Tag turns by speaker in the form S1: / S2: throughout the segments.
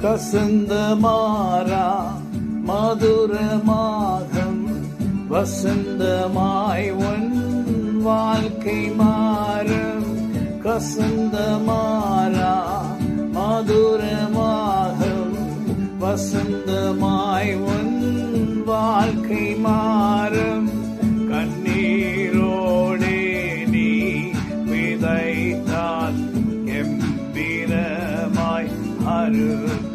S1: கசந்த மாறா மதுரமாகும் வசந்தமாய் உன் வாழ்க்கை மாறும். கசந்த மாறா மதுரமாகும் வசந்தமாய் உன் வாழ்க்கை மாறும். கண்ணீரோடே நீ விதைத்தால் கம்பீரமாய் அறுத்திடுவாய்.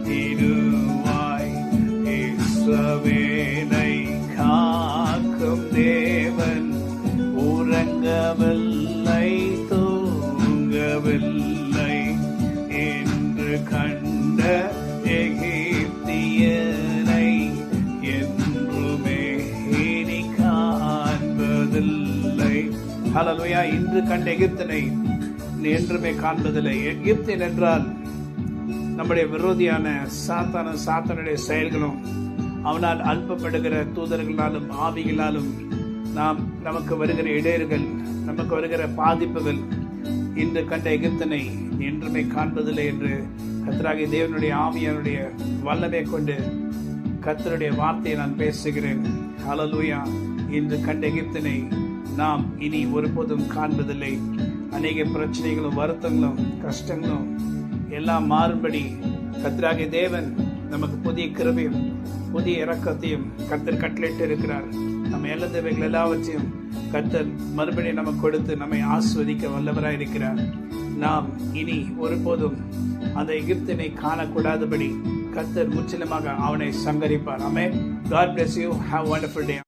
S1: இஸ்ரவேலை காக்கும் தேவன் உறங்கவில்லை தூங்கவில்லை என்று கண்ட எகிப்தியனை என்றுமே இனி காண்பதில்லை. ஹல்லேலூயா. இன்று கண்ட எகிப்தினை என்றுமே காண்பதில்லை. எகிப்தியன் என்றால் நம்முடைய விரோதியான சாத்தானுடைய செயல்களும் அவனால் அனுப்பப்படுகிற தூதர்களாலும் ஆவிகளாலும் நமக்கு வருகிற இடையர்கள், நமக்கு வருகிற பாதிப்புகள் இன்று கண்ட எகிப்தினை என்றுமே காண்பதில்லை என்று கர்த்தராகிய தேவனுடைய ஆவியானுடைய வல்லமை கொண்டு கர்த்தருடைய வார்த்தையை நான் பேசுகிறேன். ஹல்லேலூயா. இன்று கண்ட எகிப்தினை நாம் இனி ஒருபோதும் காண்பதில்லை. அநேக பிரச்சனைகளும் வருத்தங்களும் கஷ்டங்களும் எல்லாம் மாறும்படி கர்த்தராகிய தேவன் நமக்கு புதிய கிருபையும் புதிய இரக்கத்தையும் கர்த்தர் கட்டளையிட்டு இருக்கிறார். நம்ம இழந்தவைகள் எல்லாவற்றையும் கர்த்தர் மறுபடியும் நமக்கு கொடுத்து நம்மை ஆஸ்வதிக்க வல்லவராய் இருக்கிறார். நாம் இனி ஒருபோதும் அந்த எகிப்தினை காணக்கூடாதபடி கர்த்தர் முற்றிலுமாக அவனை சங்கரிப்பார். ஆமென். God bless you. Have a wonderful day.